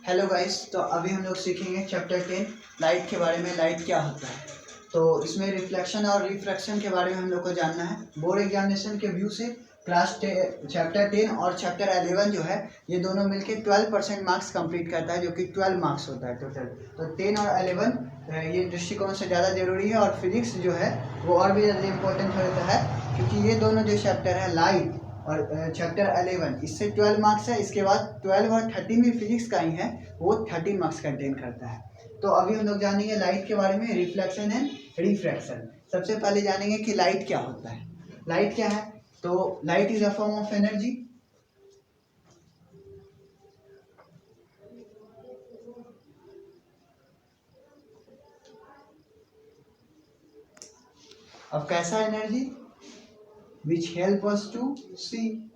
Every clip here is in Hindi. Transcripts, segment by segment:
हेलो गाइस, तो अभी हम लोग सीखेंगे चैप्टर 10 लाइट के बारे में। लाइट क्या होता है, तो इसमें रिफ्लेक्शन और रिफ्रैक्शन के बारे में हम लोग को जानना है। बोर्ड एग्जामिनेशन के व्यू से चैप्टर 10 और चैप्टर 11 जो है ये दोनों मिलके 12% मार्क्स कंप्लीट करता है, जो कि 12 मार्क्स होता है टोटल। तो 10 और 11 ये दृष्टिकोण से ज़्यादा जरूरी है, और फिजिक्स जो है वो और भी ज़्यादा इम्पोर्टेंट होता है, क्योंकि ये दोनों जो चैप्टर है लाइट और चैप्टर 11 इससे 12 मार्क्स है। इसके बाद 12 और 13 भी फिजिक्स का ही है, वो 13 मार्क्स कंटेन करता है। तो अभी हम लोग जानेंगे लाइट के बारे में, रिफ्लेक्शन एंड रिफ्रैक्शन। सबसे पहले जानेंगे कि लाइट क्या होता है। लाइट क्या है, तो light is a form of energy. अब कैसा energy, which help us to see.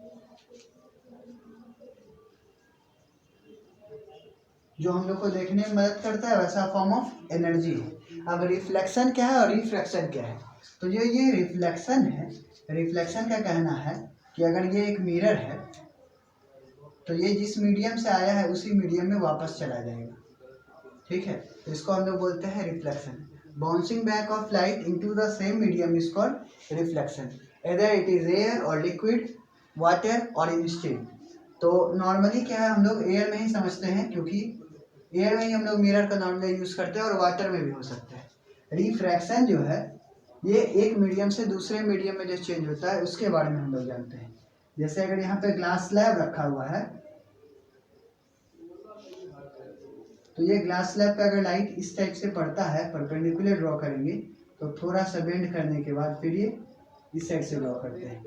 जो हम लोग को देखने में मदद करता है, वैसा फॉर्म ऑफ एनर्जी है। अब रिफ्लेक्शन क्या है और रिफ्रैक्शन क्या है, तो जो ये रिफ्लेक्शन है, रिफ्लेक्शन का कहना है कि अगर ये एक मिरर है तो ये जिस मीडियम से आया है उसी मीडियम में वापस चला जाएगा, ठीक है। तो इसको हम लोग बोलते हैं reflection. Bouncing back of light into the same medium is called reflection, either it is air और लिक्विड, वाटर और इन स्टील। तो नॉर्मली क्या है, हम लोग एयर में ही समझते हैं, क्योंकि एयर में ही हम लोग मिरर का नॉर्मली यूज करते हैं, और वाटर में भी हो सकता है। रिफ्रैक्शन जो है ये एक मीडियम से दूसरे मीडियम में जो चेंज होता है उसके बारे में हम लोग जानते हैं। जैसे अगर यहाँ पे ग्लास स्लैब रखा हुआ है, तो ये ग्लास स्लैब पे अगर लाइट इस टाइप से पड़ता है, परपेंडिकुलर ड्रॉ करेंगे, तो थोड़ा सा बेंड करने के बाद फिर ये इस साइड से ड्रॉ करते हैं।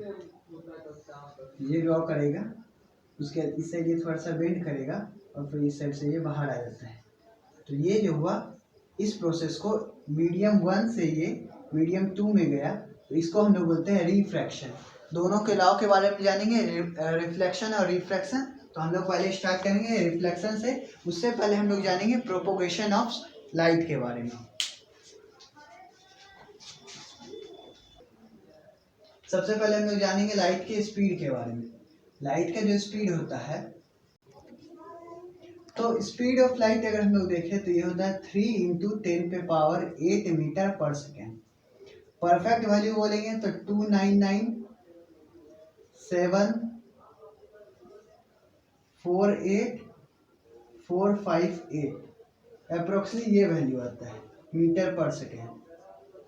ये ड्रॉ करेगा, उसके इस साइड ये थोड़ा सा बेंड करेगा, और फिर इस साइड से ये बाहर आ जाता है। तो ये जो हुआ, इस प्रोसेस को मीडियम 1 से ये मीडियम 2 में गया, तो इसको हम लोग बोलते हैं रिफ्रैक्शन। दोनों के लॉ के बारे में जानेंगे, रिफ्लेक्शन और रिफ्रैक्शन। तो हम लोग पहले स्टार्ट करेंगे रिफ्लेक्शन से। उससे पहले हम लोग जानेंगे प्रोपोगेशन ऑफ लाइट के बारे में। सबसे पहले हम लोग जानेंगे लाइट के स्पीड के बारे में। लाइट का जो स्पीड होता है, तो स्पीड ऑफ लाइट अगर हम लोग देखें तो ये होता है 3 × 10⁸ मीटर पर सेकेंड। परफेक्ट वैल्यू बोलेंगे तो 299,748,458 अप्रोक्सीमेटली ये वैल्यू आता है मीटर पर सेकेंड।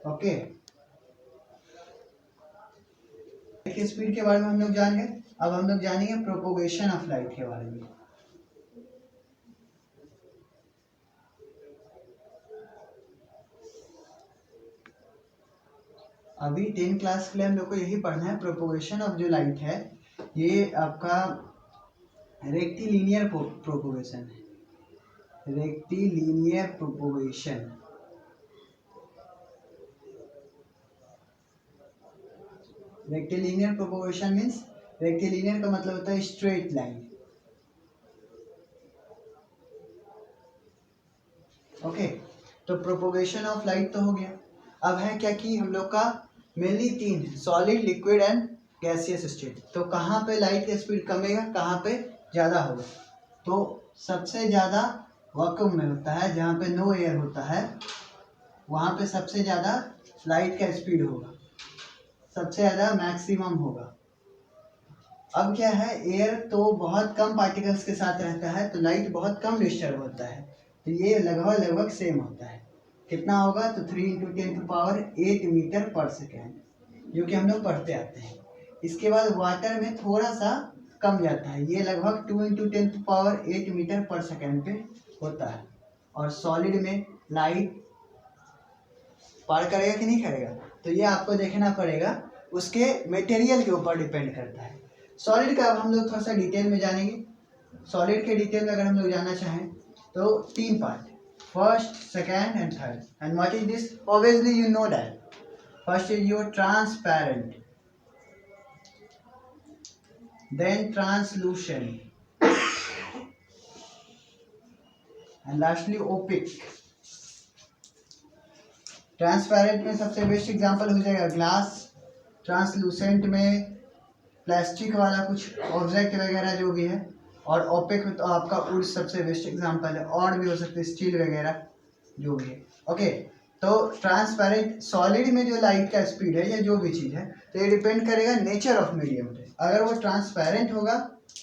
ओके, के स्पीड के बारे में हम लोग जान गए। अब हम लोग जानेंगे प्रोपोगेशन ऑफ लाइट के बारे में। अभी 10 क्लास के लिए हम लोग को यही पढ़ना है। प्रोपोगेशन ऑफ जो लाइट है ये आपका रेक्टिलिनियर प्रोपोगेशन है, rectilinear propagation. Rectilinear propagation means, rectilinear का मतलब होता है स्ट्रेट लाइन। ओके, तो प्रोपोगेशन ऑफ लाइट तो हो गया। अब है क्या कि हम लोग का mainly 3, solid, liquid and gaseous state. तो कहाँ पे लाइट का स्पीड कमेगा, कहाँ पे ज़्यादा होगा, तो सबसे ज़्यादा वैक्यूम में होता है, जहाँ पे नो एयर होता है वहाँ पे सबसे ज़्यादा लाइट का स्पीड होगा, सबसे ज़्यादा मैक्सिमम होगा। अब क्या है, एयर तो बहुत कम पार्टिकल्स के साथ रहता है, तो लाइट बहुत कम डिस्टर्ब होता है, तो ये लगभग सेम होता है। कितना होगा, तो 3 × 10⁸ मीटर पर सेकेंड, जो कि हम लोग पढ़ते आते हैं। इसके बाद वाटर में थोड़ा सा कम जाता है, ये लगभग 2 × 10⁸ मीटर पर सेकेंड पे होता है। और सॉलिड में लाइट पार करेगा कि नहीं करेगा, तो ये आपको देखना पड़ेगा, उसके मटेरियल के ऊपर डिपेंड करता है। सॉलिड का अब हम लोग थोड़ा सा डिटेल में जानेंगे। सॉलिड के डिटेल में अगर हम लोग जानना चाहें तो 3 part, first, second and third. And what is this, obviously you know that first is your transparent, then translucent and lastly opaque. Transparent में सबसे बेस्ट एग्जांपल हो जाएगा ग्लास, ट्रांसलूसेंट में प्लास्टिक वाला कुछ ऑब्जेक्ट वगैरह जो भी है, और ओपेक तो आपका वुड सबसे बेस्ट एग्जांपल है, और भी हो सकते हैं स्टील वगैरह जो भी है। ओके, तो ट्रांसपेरेंट सॉलिड में जो लाइट का स्पीड है या जो भी चीज़ है, तो ये डिपेंड करेगा नेचर ऑफ मीडियम पे। अगर वो ट्रांसपेरेंट होगा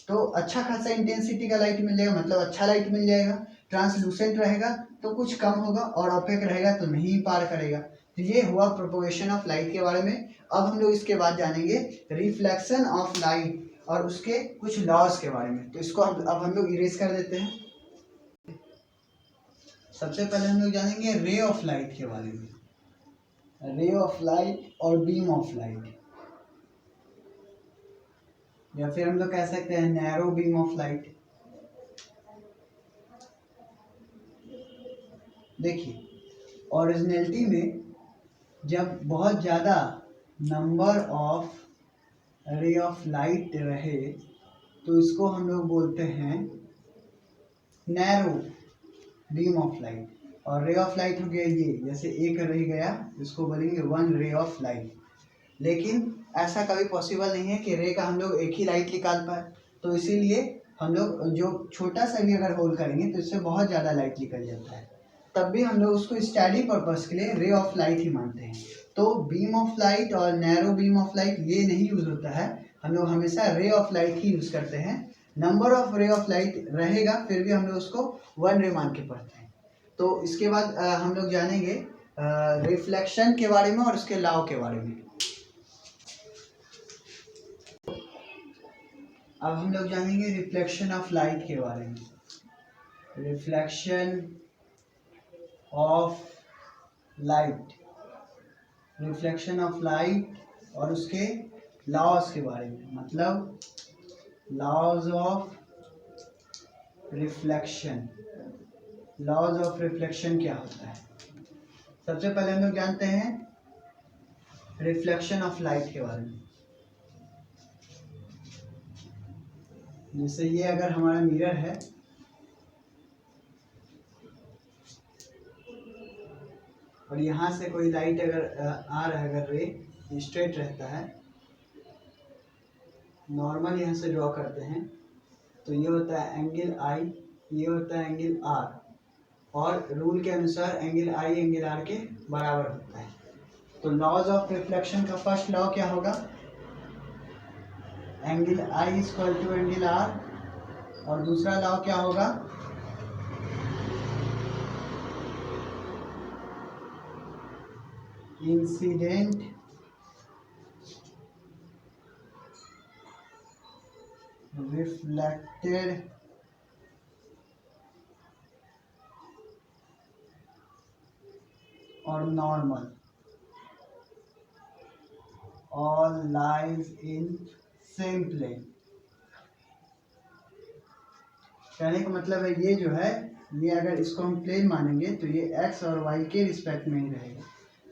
तो अच्छा खासा इंटेंसिटी का लाइट मिल जाएगा, मतलब अच्छा लाइट मिल जाएगा। ट्रांसलूसेंट रहेगा तो कुछ कम होगा, और ओपेक रहेगा तो नहीं पार करेगा। तो ये हुआ प्रोपोगेशन ऑफ लाइट के बारे में। अब हम लोग इसके बाद जानेंगे रिफ्लेक्शन ऑफ लाइट और उसके कुछ लॉज के बारे में। तो इसको अब हम लोग इरेज कर देते हैं। सबसे पहले हम लोग जानेंगे रे ऑफ लाइट के बारे में। रे ऑफ लाइट और बीम ऑफ लाइट, या फिर हम लोग कह सकते हैं नैरो बीम ऑफ लाइट। देखिए, ओरिजिनलिटी में जब बहुत ज़्यादा number of ray of light रहे तो इसको हम लोग बोलते हैं नैरो बीम ऑफ लाइट। और रे ऑफ लाइट हो गया ये, जैसे एक रह गया इसको बोलेंगे वन रे ऑफ लाइट। लेकिन ऐसा कभी पॉसिबल नहीं है कि रे का हम लोग एक ही लाइट निकाल पाए, तो इसीलिए हम लोग जो छोटा सा भी अगर होल करेंगे तो इससे बहुत ज़्यादा लाइट निकल जाता है, तब भी हम लोग उसको स्टडी पर्पस के लिए रे ऑफ लाइट ही मानते हैं। तो बीम ऑफ लाइट और नैरो बीम ऑफ लाइट ये नहीं यूज होता है, हम लोग हमेशा ray of light he use करते हैं। Number of ray of light रहेगा फिर भी हम लोग उसको वन रे मान के पढ़ते हैं। तो इसके बाद हम लोग जानेंगे रिफ्लेक्शन के बारे में और उसके लॉ के बारे में। अब हम लोग जानेंगे रिफ्लेक्शन ऑफ लाइट के बारे में। Reflection of light, reflection of light और उसके लॉज के बारे में, मतलब laws of reflection. Laws of reflection क्या होता है? सबसे पहले हम लोग जानते हैं रिफ्लेक्शन ऑफ लाइट के बारे में। जैसे ये अगर हमारा मिरर है, और यहाँ से कोई लाइट अगर आ रहा है, अगर रे स्ट्रेट रहता है, नॉर्मल यहाँ से ड्रॉ करते हैं, तो ये होता है एंगल आई, ये होता है एंगल आर, और रूल के अनुसार एंगल आई एंगल आर के बराबर होता है। तो लॉज ऑफ रिफ्लेक्शन का फर्स्ट लॉ क्या होगा? Angle I is equal to angle R, और दूसरा लॉ क्या होगा? इंसिडेंट रिफ्लेक्टेड और normal all lies in same plane. कहने का मतलब है ये जो है, ये अगर इसको हम प्लेन मानेंगे तो ये एक्स और वाई के रिस्पेक्ट में ही रहेगा,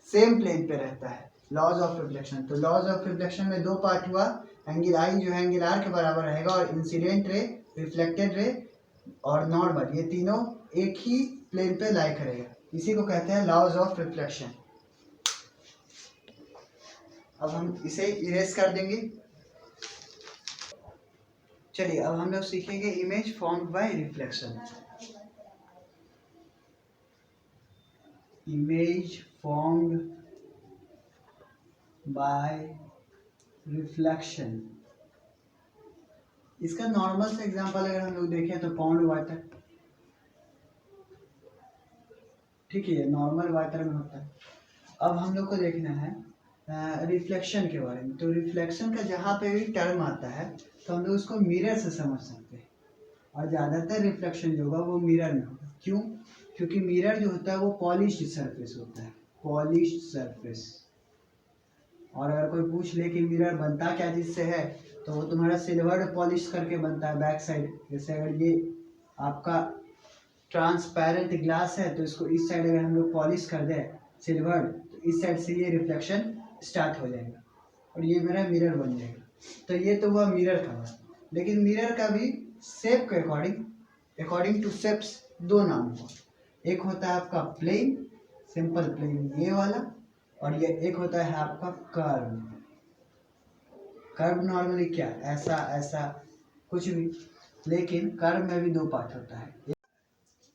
सेम प्लेन पे रहता है। लॉज ऑफ रिफ्लेक्शन, तो लॉज ऑफ रिफ्लेक्शन में दो पार्ट हुआ, एंगल आई जो है एंगल आर के बराबर रहेगा, और इंसिडेंट रे, रिफ्लेक्टेड रे और नॉर्मल, ये तीनों एक ही प्लेन पे लाई करेगा। इसी को कहते हैं लॉज ऑफ रिफ्लेक्शन। अब हम इसे इरेज कर देंगे। चलिए अब हम लोग सीखेंगे image formed bye reflection. Image formed bye reflection. इसका नॉर्मल से एग्जांपल अगर हम लोग देखें तो पॉन्ड वाटर, ठीक है, नॉर्मल वाटर में होता है। अब हम लोग को देखना है रिफ्लेक्शन के बारे में। तो रिफ्लेक्शन का जहाँ पे भी टर्म आता है तो हम लोग उसको मिरर से समझ सकते हैं, और ज़्यादातर रिफ्लेक्शन जो होगा वो मिरर में होगा। क्यों? क्योंकि मिरर जो होता है वो पॉलिश्ड सरफेस होता है, पॉलिश्ड सरफेस। और अगर कोई पूछ ले कि मिरर बनता क्या चीज़ से है, तो वो तुम्हारा सिल्वर पॉलिश करके बनता है बैक साइड। जैसे अगर ये आपका ट्रांसपेरेंट ग्लास है तो इसको इस साइड अगर हम लोग पॉलिश कर दें सिल्वर, तो इस साइड से ये रिफ्लेक्शन स्टार्ट हो जाएगा और ये मेरा मिरर बन जाएगा। तो ये तो हुआ मिरर का बात। लेकिन मिरर का भी शेप के अकॉर्डिंग टू शेप्स दो नाम हुआ। एक होता है आपका प्लेन, सिंपल प्लेन ये वाला, और ये एक होता है आपका कर्व। कर्व नॉर्मली क्या, ऐसा ऐसा कुछ भी, लेकिन कर्व में भी दो पार्ट होता है।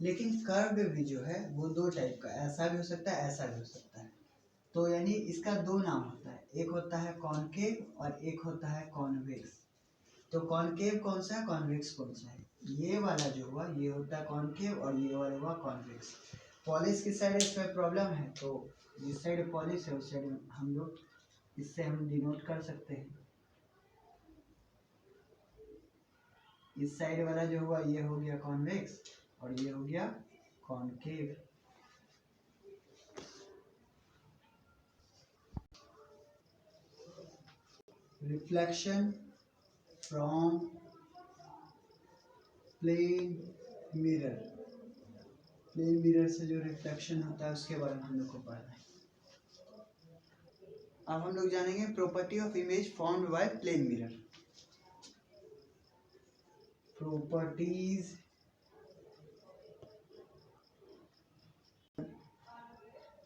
लेकिन कर्व भी जो है वो दो टाइप का, ऐसा भी हो सकता है, ऐसा भी हो सकता है। तो यानी इसका दो नाम होता है, एक होता है कॉनकेव और एक होता है कॉन्वेक्स। तो कॉनकेव कौन सा है, कॉन्वेक्स कौन सा है? ये वाला जो हुआ ये होता है कॉनकेव और ये वाला हुआ कॉन्वेक्स। पॉलिश किस साइड इसमें प्रॉब्लम है, तो जिस साइड पॉलिश है उस साइड हम लोग इससे हम डिनोट कर सकते हैं। इस साइड वाला जो हुआ ये हो गया कॉन्वेक्स और ये हो गया concave. Reflection from plane mirror, plane mirror से जो रिफ्लेक्शन होता है उसके बारे में हम लोग को पढ़ना है। अब हम लोग जानेंगे property of image formed by plane mirror. Properties,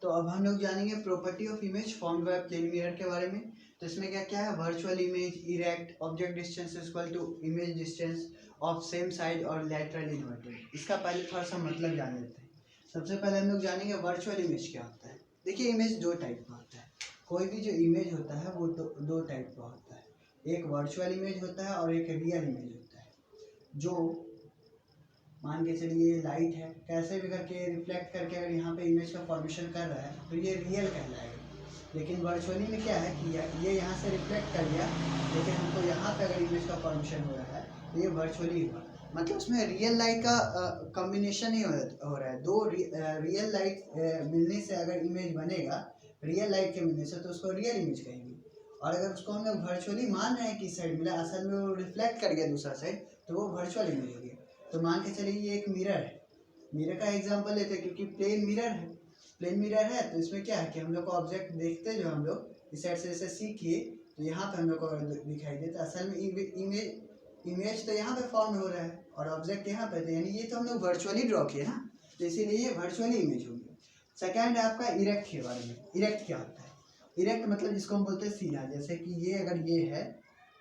तो अब हम लोग जानेंगे property of image formed by plane mirror के बारे में। तो इसमें क्या क्या है, virtual image, erect, object distance equal to image distance of same size और लैटरल इन्वर्टेड। इसका पहले थोड़ा सा मतलब जान लेते हैं। सबसे पहले हम लोग जानेंगे वर्चुअल इमेज क्या होता है। देखिए इमेज दो टाइप का होता है, कोई भी जो इमेज होता है वो दो टाइप का होता है, एक वर्चुअल इमेज होता है और एक रियल इमेज होता है। जो मान के चलिए लाइट है, कैसे भी करके रिफ्लेक्ट करके अगर यहाँ पे इमेज का फॉर्मेशन कर रहा है तो ये रियल कहलाएगा। लेकिन वर्चुअली में क्या है कि ये यहाँ से रिफ्लेक्ट कर गया, लेकिन हमको यहाँ पे अगर इमेज का फॉर्मेशन हो रहा है तो ये वर्चुअली हुआ। मतलब उसमें रियल लाइट का कॉम्बिनेशन ही हो रहा है। दो रियल लाइट मिलने से अगर इमेज बनेगा, रियल लाइट के मिलने से, तो उसको रियल इमेज कहेंगे। और अगर उसको हम लोग वर्चुअली मान रहे हैं कि साइड मिला, असल में वो रिफ्लेक्ट कर गया दूसरा साइड, तो वो वर्चुअल इमेज हो गया। तो मान के चलिए ये एक मिरर है, मिरर का एग्जांपल लेते हैं क्योंकि प्लेन मिरर है। प्लेन मिरर है तो इसमें क्या है कि हम लोग को ऑब्जेक्ट देखते जो हम लोग इस साइड से जैसे सी किए तो यहाँ पे हम लोग को दिखाई देता, असल में इमेज तो यहाँ पे फॉर्म हो रहा है और ऑब्जेक्ट यहाँ पे, यानी ये तो हम लोग वर्चुअली ड्रॉ किए ना, तो इसीलिए ये वर्चुअली इमेज होगी। सेकेंड है आपका इरेक्ट के बारे में। इरेक्ट क्या होता है, इरेक्ट मतलब जिसको हम बोलते हैं सीधा। जैसे कि ये अगर ये है,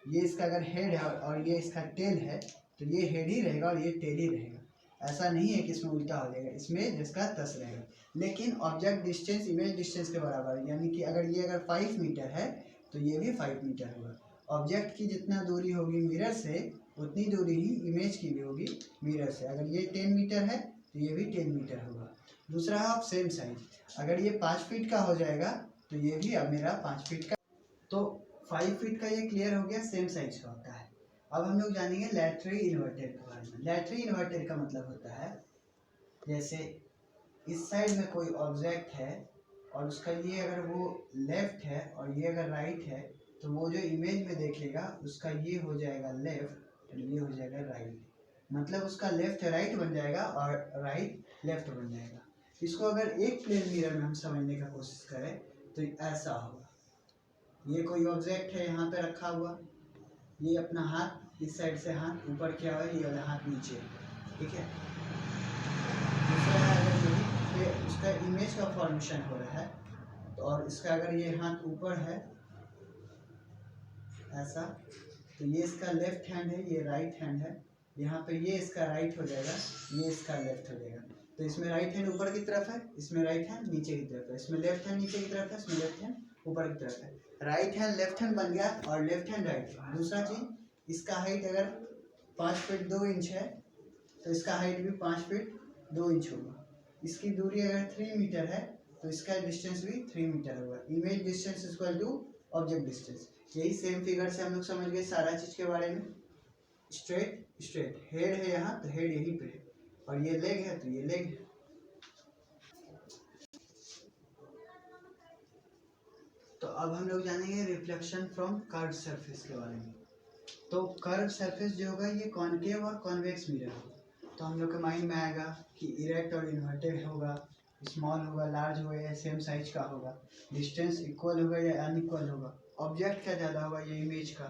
ये इसका अगर हेड है और ये इसका टेल है, तो ये हेड ही रहेगा और ये टेल ही रहेगा। ऐसा नहीं है कि इसमें उल्टा हो जाएगा, इसमें जिसका 10 रहेगा। लेकिन ऑब्जेक्ट डिस्टेंस इमेज डिस्टेंस के बराबर है, यानी कि अगर ये अगर 5 मीटर है तो ये भी 5 मीटर होगा। ऑब्जेक्ट की जितना दूरी होगी मिरर से उतनी दूरी ही इमेज की भी होगी मिरर से। अगर ये 10 मीटर है तो ये भी 10 मीटर होगा। दूसरा है ऑफ सेम साइज, अगर ये 5 फीट का हो जाएगा तो ये भी अब मेरा 5 फीट का, तो 5 फीट का ये क्लियर हो गया, सेम साइज का होता है। अब हम लोग जानेंगे लैटरली इन्वर्टेड के बारे में। लैटरली इन्वर्टेड का मतलब होता है जैसे इस साइड में कोई ऑब्जेक्ट है और उसका ये अगर वो लेफ्ट है और ये अगर राइट है, तो वो जो इमेज में देखेगा उसका ये हो जाएगा लेफ्ट और ये हो जाएगा राइट। मतलब उसका लेफ्ट राइट बन जाएगा और राइट लेफ्ट बन जाएगा। इसको अगर एक प्लेन मिरर में हम समझने का कोशिश करें तो ऐसा होगा, ये कोई ऑब्जेक्ट है यहाँ पे रखा हुआ, ये अपना हाथ इस साइड से हाथ ऊपर किया हुआ है, ये वाला हाथ नीचे, ठीक है। दूसरा है अगर ये उसका इमेज का फॉर्मेशन हो रहा है तो, और इसका अगर ये हाथ ऊपर है ऐसा, तो ये इसका लेफ्ट हैंड है, ये राइट हैंड है, यहाँ पे ये इसका राइट हो जाएगा, ये इसका लेफ्ट हो जाएगा। तो इसमें राइट हैंड ऊपर की तरफ है, इसमें राइट हैंड नीचे की तरफ है, इसमें लेफ्ट हैंड नीचे की तरफ है, इसमें लेफ्ट हैंड ऊपर की तरफ है। राइट हैंड लेफ्ट हैंड बन गया और लेफ्ट हैंड राइट। दूसरा चीज, इसका हाइट अगर 5 फीट 2 इंच है तो इसका हाइट भी 5 फीट 2 इंच होगा। इसकी दूरी अगर 3 मीटर है तो इसका डिस्टेंस भी 3 मीटर होगा। Image distance equal to object distance. यही सेम फिगर से हम लोग समझ गए सारा चीज के बारे में। स्ट्रेट स्ट्रेट, हेड है यहाँ तो हेड यहीं पे है, और ये लेग है तो ये लेग है। तो अब हम लोग जानेंगे रिफ्लेक्शन फ्रॉम कर्व सरफेस के बारे में। तो कर्व सरफेस जो होगा ये कॉनकेव और कॉन्वेक्स मिरर होगा। तो हम लोग के माइंड में आएगा कि इरेक्ट और इन्वर्टेड होगा, स्मॉल होगा, लार्ज होगा या सेम साइज का होगा, डिस्टेंस इक्वल होगा या अनइक्वल होगा, ऑब्जेक्ट का ज़्यादा होगा या इमेज का,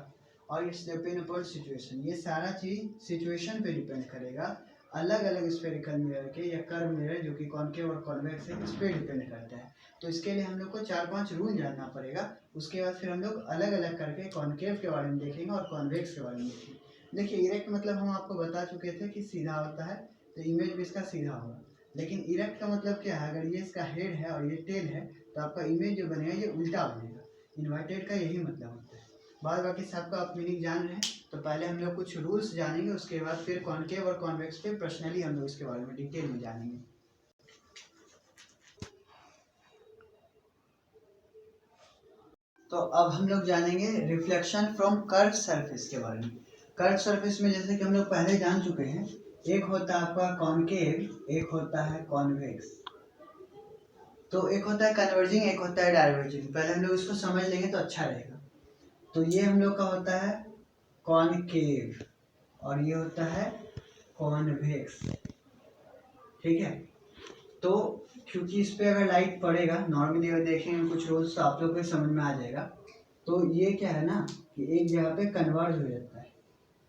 और इट्स डिपेंड अपॉन सिचुएशन। ये सारा चीज़ सिचुएशन पे डिपेंड करेगा। अलग अलग स्फेरिकल मिरर के या कर्व मिरर जो कि कॉनकेव और कॉन्वेक्स है इस पर डिपेंड करता है। तो इसके लिए हम लोग को 4-5 रूल जानना पड़ेगा। उसके बाद फिर हम लोग अलग अलग करके कॉनकेव के बारे में देखेंगे और कॉन्वेक्स के बारे में देखेंगे। देखिए इरेक्ट मतलब हम आपको बता चुके थे कि सीधा होता है, तो इमेज भी इसका सीधा होगा। लेकिन इरेक्ट का मतलब क्या है, अगर ये इसका हेड है और ये टेल है तो आपका इमेज जो बनेगा ये उल्टा बनेगा। इन्वर्टेड का यही मतलब होता है। बाद बाकी सबका आप मीनिंग जान रहे हैं, तो पहले हम लोग कुछ रूल्स जानेंगे, उसके बाद फिर कॉनकेव और कॉन्वेक्स पे पर्सनली हम लोग इसके बारे में डिटेल में जानेंगे। तो अब हम लोग जानेंगे रिफ्लेक्शन फ्रॉम कर्व सरफेस के बारे में। कर्व सरफेस में जैसे कि हम लोग पहले जान चुके हैं, एक होता है आपका कॉनकेव, एक होता है कॉन्वेक्स। तो एक होता है कन्वर्जिंग, एक होता है डाइवर्जिंग। पहले हम लोग इसको समझ लेंगे तो अच्छा रहेगा। तो ये हम लोग का होता है कॉनकेव और ये होता है कॉन्वेक्स, ठीक है। तो क्योंकि इस पे अगर लाइट पड़ेगा, नॉर्मली अगर देखेंगे कुछ रोज तो आप लोग को समझ में आ जाएगा। तो ये क्या है ना कि एक जगह पे कन्वर्ज हो जाता है,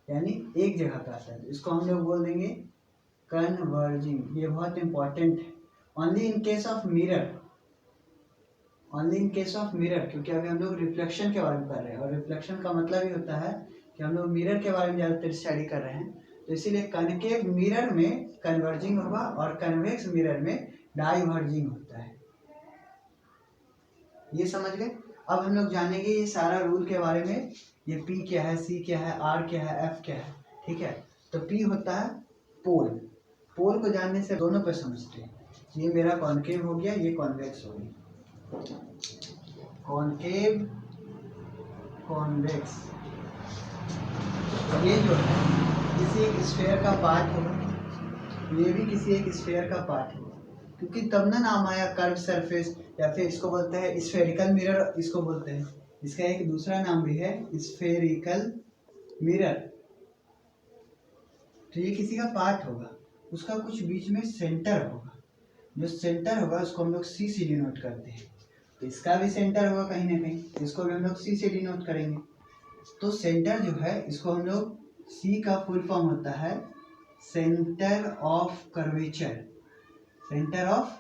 यानी एक जगह पे आता है, इसको हम लोग बोल देंगे कन्वर्जिंग। ये बहुत इंपॉर्टेंट है। Only in case of mirror, only in case of mirror, क्योंकि अभी हम लोग रिफ्लेक्शन के बारे में कर रहे हैं और रिफ्लेक्शन का मतलब ही होता है कि हम लोग मिरर के बारे में ज़्यादातर स्टडी कर रहे हैं। तो इसीलिए कनकेव मिरर में कन्वर्जिंग होगा और कन्वेक्स मिरर में डाइवर्जिंग होता है। ये समझ गए। अब हम लोग जानेंगे ये सारा रूल के बारे में। ये P क्या है, C क्या है, R क्या है, F क्या है, ठीक है। तो P होता है पोल। पोल को जानने से दोनों पे समझते हैं। ये मेरा कॉनकेव हो गया, ये कॉन्वेक्स हो गया। कॉनकेव, कॉन्वेक्स, ये जो है किसी एक स्फीयर का पार्ट होगा, ये भी किसी एक स्फीयर का पार्ट होगा, क्योंकि तब ना नाम आया कर्व सरफेस, या फिर इसको बोलते हैं स्फेरिकल मिरर, इसको बोलते हैं। इसका एक दूसरा नाम भी है स्फेरिकल मिरर। तो ये किसी का पार्ट होगा, उसका कुछ बीच में सेंटर होगा। जो सेंटर होगा उसको हम लोग सी से डिनोट करते हैं। तो इसका भी सेंटर होगा कहीं ना कहीं, इसको भी हम लोग सी से डिनोट करेंगे। तो सेंटर जो है इसको हम लोग, सी का फुल फॉर्म होता है centre of curvature. Centre of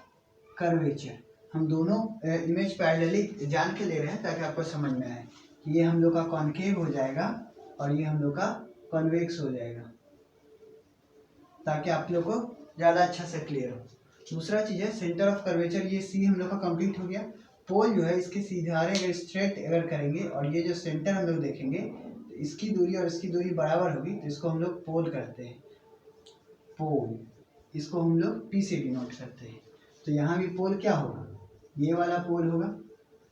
curvature. हम दोनों इमेज पैरेलली जान के ले रहे हैं ताकि आपको समझ में आए कि ये हम लोग का कॉनकेव हो जाएगा और ये हम लोग का कॉन्वेक्स हो जाएगा, ताकि आप लोग को ज़्यादा अच्छा से क्लियर हो। दूसरा चीज़ है सेंटर ऑफ कर्वेचर। ये सी हम लोग का कंप्लीट हो गया। पोल जो है इसके सिधारे अगर स्ट्रेट अगर करेंगे और ये जो सेंटर हम लोग देखेंगे तो इसकी दूरी और इसकी दूरी बराबर होगी, तो इसको हम लोग पोल करते हैं। पोल, इसको हम लोग पी से डिनोट करते हैं। तो यहाँ भी पोल क्या होगा, ये वाला पोल होगा,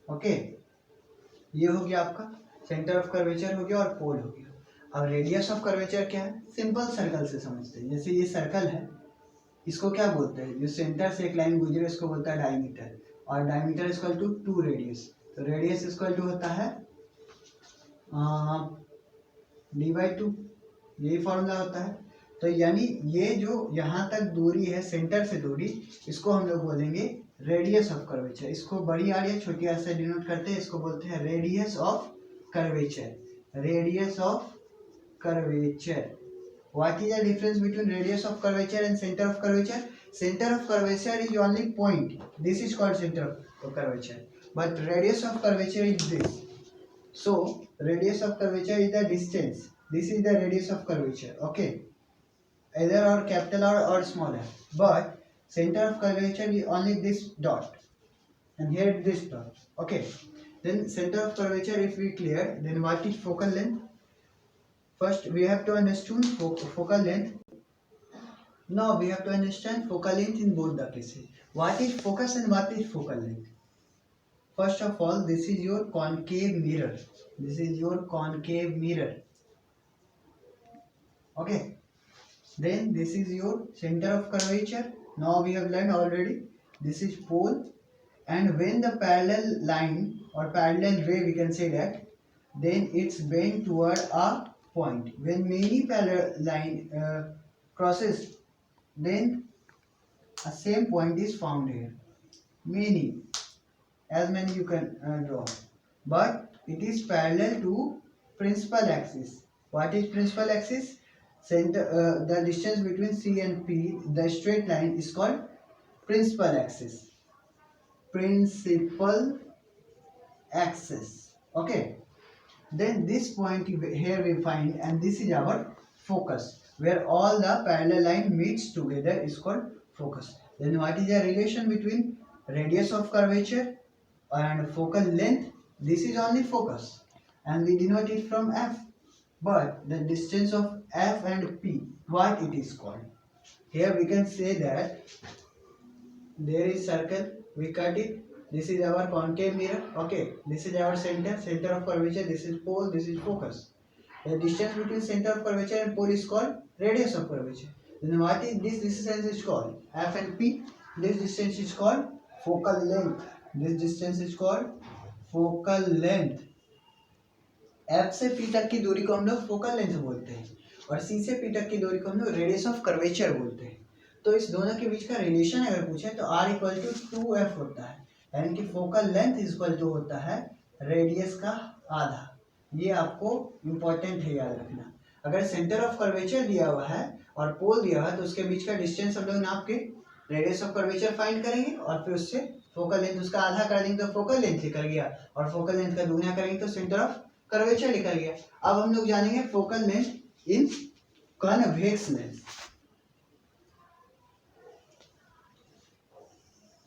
ओके। ये हो गया आपका सेंटर ऑफ कर्वेचर हो गया और पोल हो गया। अब रेडियस ऑफ कर्वेचर क्या है, सिंपल सर्कल से समझते हैं। जैसे ये सर्कल है, इसको क्या बोलते हैं, जो सेंटर से एक लाइन गुजरे इसको बोलता है डायमीटर, और डायमीटर इक्वल टू 2 रेडियस। तो रेडियस इक्वल टू होता है d/2, यही फॉर्मूला होता है। तो यानी ये जो यहाँ तक दूरी है सेंटर से दूरी, इसको हम लोग बोलेंगे रेडियस ऑफ कर्वेचर। इसको बड़ी आर या छोटी आर से डिनोट करते हैं, इसको बोलते हैं radius of curvature. Radius of curvature. What is the difference between radius of curvature and center of curvature? Center of curvature is only point. This is called center of curvature. But radius of curvature is this. So radius of curvature is the distance. This is the radius of curvature. Okay. Either or capital R or small r. But center of curvature is only this dot. And here this dot. Okay. Then center of curvature, if we clear, then what is focal length? First, we have to understand focal length. Now, we have to understand focal length in both the cases. What is focus and what is focal length? First of all, this is your concave mirror. This is your concave mirror. Okay. Then this is your center of curvature. Now we have learned already. This is pole. And when the parallel line or parallel ray, we can say that, then it's bent toward a point. When many parallel line crosses, then a same point is found here. Many, as many you can draw, but it is parallel to principal axis. What is principal axis? Center, the distance between C and P, the straight line is called principal axis. Principal axis. Okay. Then this point here we find, and this is our focus. Where all the parallel line meets together is called focus. Then what is the relation between radius of curvature and focal length? This is only focus and we denote it from f. But the distance of f and p, what it is called? Here we can say that there is circle, we cut it, this is our concave mirror, okay, this is our center of curvature, this is pole, this is focus. The distance between center of curvature and pole is called radius of curvature. Then what is this distance is called? F and P. This distance is called focal length. This distance is called focal length. F से P तक की दूरी को हम लोग फोकल लेंथ बोलते हैं और C से P तक की दूरी को हम लोग रेडियस ऑफ कर्वेचर बोलते हैं. तो इस दोनों के बीच का रिलेशन अगर पूछे तो R इक्वल टू 2F होता है, यानी कि फोकल लेंथ इक्वल टू होता है रेडियस का आधा. ये आपको इम्पोर्टेंट है याद रखना. अगर सेंटर ऑफ कर्वेचर दिया हुआ है और पोल दिया हुआ है तो उसके बीच का डिस्टेंस हम लोग नाप के रेडियस ऑफ कर्वेचर फाइंड करेंगे और फिर उससे फोकल लेंथ उसका आधा कर देंगे तो फोकल लेंथ निकल गया और फोकल लेंथ का दूना करेंगे तो सेंटर ऑफ कर्वेचर निकल गया. अब हम लोग जानेंगे focal length in convex lens.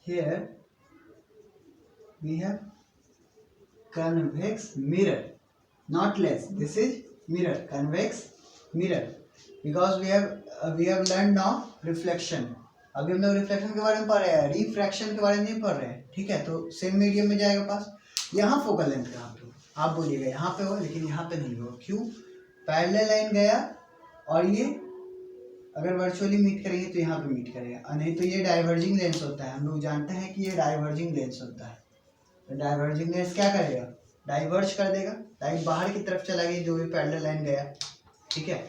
Here we have convex mirror, not lens. This is mirror, convex mirror. Because we have learned now reflection. अभी हम लोग रिफ्लेक्शन के बारे में पढ़ रहे हैं, रिफ्रैक्शन के बारे में नहीं पढ़ रहे हैं. ठीक है, तो सेम मीडियम में जाएगा पास. यहाँ फोकल लेंथ कहाँ पे हो? आप बोलिएगा यहाँ पे हो, लेकिन यहाँ पे नहीं हो. क्यों? पैरेलल लाइन गया और ये अगर वर्चुअली मीट करेंगे तो यहाँ पे मीट करेगा, नहीं तो ये डाइवर्जिंग लेंस होता है. हम लोग जानते हैं कि ये डाइवर्जिंग लेंस होता है. तो डाइवर्जिंग लेंस क्या करेगा? डाइवर्ज कर देगा, लाइट बाहर की तरफ चला गई जो भी पैरेलल लाइन गया. ठीक है,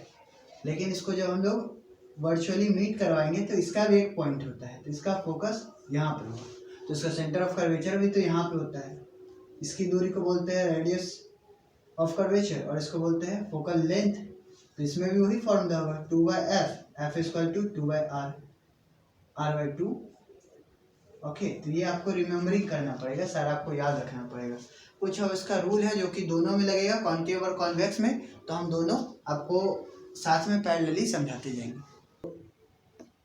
लेकिन इसको जब हम लोग वर्चुअली मीट करवाएंगे तो इसका भी एक पॉइंट होता है, तो इसका फोकस यहाँ पे होगा, तो इसका सेंटर ऑफ कर्वेचर भी तो यहाँ पे होता है. इसकी दूरी को बोलते हैं रेडियस ऑफ कर्वेचर और इसको बोलते हैं फोकल लेंथ. तो इसमें भी वही फॉर्मूला होगा 2/f, f equal to 2/r, r/2. Okay, तो ये आपको रिमेम्बरिंग करना पड़ेगा, सर आपको याद रखना पड़ेगा. कुछ अब इसका रूल है जो कि दोनों में लगेगा, कॉन्केव और कॉन्वेक्स में. तो हम दोनों आपको साथ में पैरेलली समझाते जाएंगे.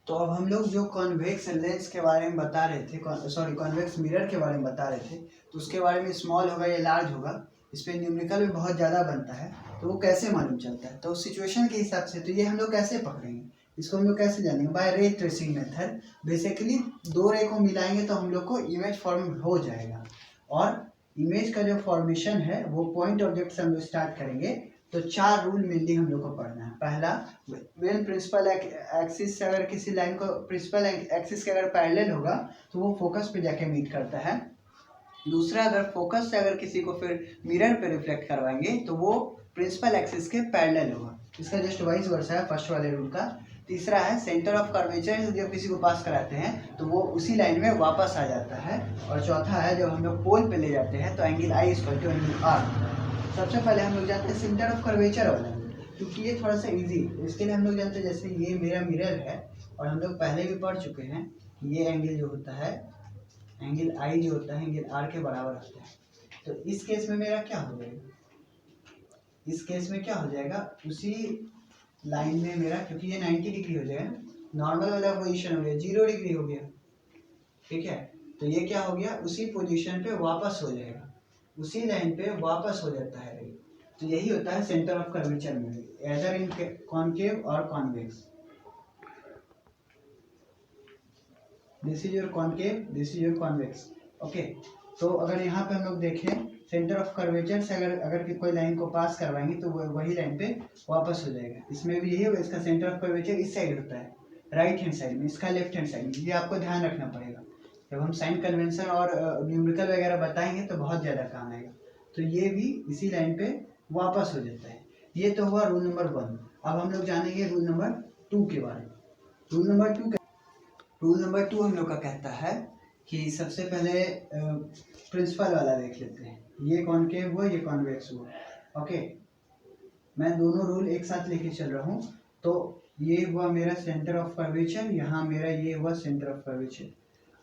तो अब हम लोग जो कॉन्वेक्स लेंस के बारे में बता रहे थे, कॉन्वेक्स मिरर के बारे में बता रहे थे, तो उसके बारे में स्मॉल होगा या लार्ज होगा, इस पर न्यूमेरिकल भी बहुत ज़्यादा बनता है. तो वो कैसे मालूम चलता है? तो सिचुएशन के हिसाब से. तो ये हम लोग कैसे पकड़ेंगे, इसको हम लोग कैसे जानेंगे? Bye ray tracing method. Basically दो रे को मिलाएंगे तो हम लोग को इमेज फॉर्म हो जाएगा. और इमेज का जो फॉर्मेशन है वो पॉइंट ऑब्जेक्ट से हम लोग स्टार्ट करेंगे. तो 4 रूल मेनली हम लोग को पढ़ना है. पहला, व्हेन प्रिंसिपल एक्सिस से अगर किसी लाइन को प्रिंसिपल एक्सिस के अगर पैरेलल होगा तो वो फोकस पे जाके मीट करता है. दूसरा, अगर फोकस से अगर किसी को फिर मिरर पे रिफ्लेक्ट करवाएंगे तो वो प्रिंसिपल एक्सिस के पैरेलल होगा. इसका जस्ट वाइस वर्सा है फर्स्ट वाले रूल का. तीसरा है, सेंटर ऑफ कर्वेचर से जब किसी को पास कराते हैं तो वो उसी लाइन में वापस आ जाता है. और चौथा है, जब हम लोग पोल पे ले जाते हैं तो angle I equal to angle R. सबसे पहले हम लोग जानते हैं सेंटर ऑफ कर्वेचर वाला, क्योंकि ये थोड़ा सा इजी. इसके लिए हम लोग जानते हैं, जैसे ये मेरा मिरर है और हम लोग पहले भी पढ़ चुके हैं, ये एंगल जो होता है, एंगल आई जो होता है एंगल आर के बराबर होता है. तो इस केस में मेरा क्या हो जाएगा? इस केस में क्या हो जाएगा? उसी लाइन में मेरा, क्योंकि ये 90 डिग्री हो जाएगा, नॉर्मल वाला पोजीशन हो गया 0 डिग्री हो गया. ठीक है, तो ये क्या हो गया? उसी पोजीशन पे वापस हो जाएगा, उसी लाइन पे वापस हो जाता है. तो यही होता है सेंटर ऑफ कर्वेचर में, एदर इन कॉन्केव और convex. This is your concave, this is your convex. Okay, तो अगर यहाँ पे हम लोग देखें, सेंटर ऑफ कर्वेचर से अगर कोई लाइन को पास करवाएंगे तो वही लाइन पे वापस हो जाएगा. इसमें भी यही होगा, इसका सेंटर ऑफ कर्वेचर इस साइड होता है, राइट हैंड साइड में, इसका लेफ्ट हैंड साइड में. ये आपको ध्यान रखना पड़ेगा. जब हम साइन कन्वेंशन और न्यूमेरिकल वगैरह बताएंगे तो बहुत ज़्यादा काम आएगा. तो ये भी इसी लाइन पे वापस हो जाता है. ये तो हुआ रूल नंबर 1. अब हम लोग जानेंगे रूल नंबर 2 के बारे में. रूल नंबर 2 हम लोग का कहता है कि सबसे पहले प्रिंसिपल वाला देख लेते हैं. ये कॉन्केव हुआ, ये कॉन्वेक्स हुआ. ओके, मैं दोनों रूल एक साथ लेके चल रहा हूँ. तो ये हुआ मेरा सेंटर ऑफ कर्वेचर, यहाँ मेरा ये हुआ सेंटर ऑफ कर्वेचर.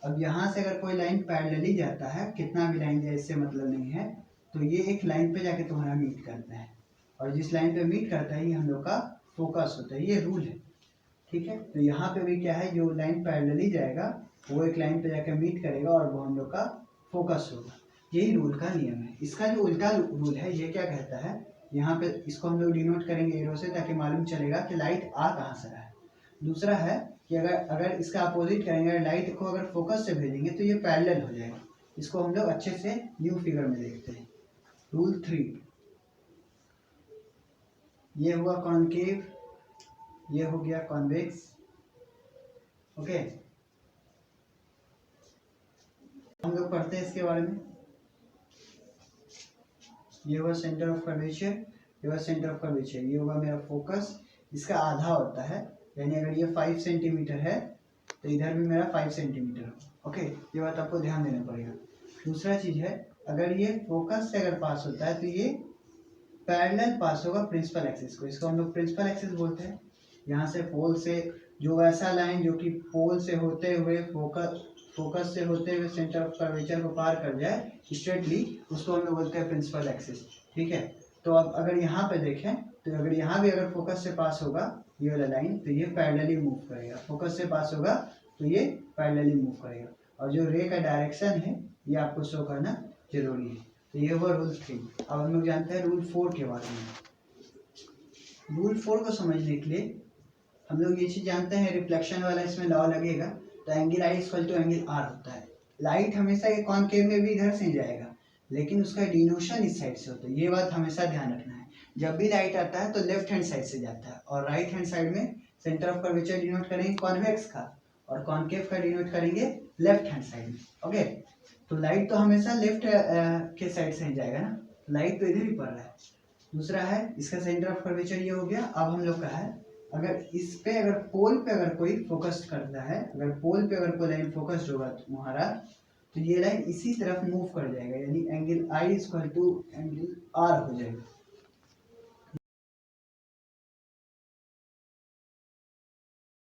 अब यहाँ से अगर कोई लाइन पैरेलली जाता है, कितना भी लाइन जाए इससे मतलब नहीं है, तो ये एक लाइन पे जाके तुम्हारा मीट करता है. और जिस लाइन पे मीट करता है ये हम लोग का फोकस होता है, ये रूल है, ठीक है। तो यहाँ पे भी क्या है, जो लाइन पैरेलली जाएगा वो एक लाइन पे जाकर मीट करेगा और वो हम लोग का फोकस होगा, यही रूल का नियम है। इसका जो उल्टा रूल है ये क्या कहता है, यहाँ पे इसको हम लोग डिनोट करेंगे एरो से ताकि मालूम चलेगा कि लाइट आ कहाँ से रहा है। दूसरा है कि अगर इसका अपोजिट करेंगे, लाइट को अगर फोकस से भेजेंगे तो ये पैरेलल हो जाएगा। इसको हम लोग अच्छे से न्यू फिगर में देखते हैं। रूल 3, ये हुआ कॉनकेव, ये हो गया कॉन्वेक्स, ओके। हम लोग पढ़ते हैं इसके बारे में। ये हुआ सेंटर ऑफ कर्वेचर, ये हुआ सेंटर ऑफ कर्वेचर, ये होगा मेरा फोकस, इसका आधा होता है, यानी अगर ये 5 सेंटीमीटर है तो इधर भी मेरा 5 सेंटीमीटर हो, ओके। ये बात आपको ध्यान देना पड़ेगा। दूसरा चीज है, अगर ये फोकस से अगर पास होता है तो ये पैरेलल पास होगा प्रिंसिपल एक्सिस को, इसको हम लोग प्रिंसिपल एक्सिस बोलते हैं। यहाँ से पोल से जो ऐसा लाइन जो कि पोल से होते हुए फोकस से होते हुए सेंटर ऑफ कर्वेचर को पार कर जाए स्ट्रेटली, उसको हम लोग बोलते हैं प्रिंसिपल एक्सिस, ठीक है। तो अब अगर यहाँ पे देखें तो अगर यहाँ भी अगर फोकस से पास होगा ये वाला लाइन तो ये पैरेलली मूव करेगा, फोकस से पास होगा तो ये पैरेलली मूव करेगा, और जो रे का डायरेक्शन है ये आपको शो करना जरूरी है। तो ये हुआ रूल 3। अब हम लोग जानते हैं रूल 4 के बारे में। रूल 4 को समझने के लिए हम लोग ये चीज जानते हैं, रिफ्लेक्शन वाला इसमें लॉ लगेगा, तो angle I equal to angle R होता है। लाइट हमेशा ये कॉनकेव में भी इधर से जाएगा, लेकिन उसका डिनोशन इस साइड से होता है, ये बात हमेशा ध्यान रखना है। जब भी लाइट आता है तो लेफ्ट हैंड साइड से जाता है, और राइट हैंड साइड में सेंटर ऑफ कर्वेचर डिनोट करेंगे कॉन्वेक्स का, और कॉनकेव का डिनोट करेंगे लेफ्ट हैंड साइड में, ओके। तो लाइट तो हमेशा लेफ्ट के साइड से ही जाएगा ना, लाइट तो इधर ही पड़ रहा है। दूसरा है इसका सेंटर ऑफ कर्वेचर ये हो गया। अब हम लोग का है, अगर इस पे अगर पोल पे अगर कोई फोकस करता है, अगर पोल पे अगर कोई लाइन फोकस्ड होगा तुम्हारा, तो ये लाइन इसी तरफ मूव कर जाएगा, यानी angle I equal to angle R हो जाएगा,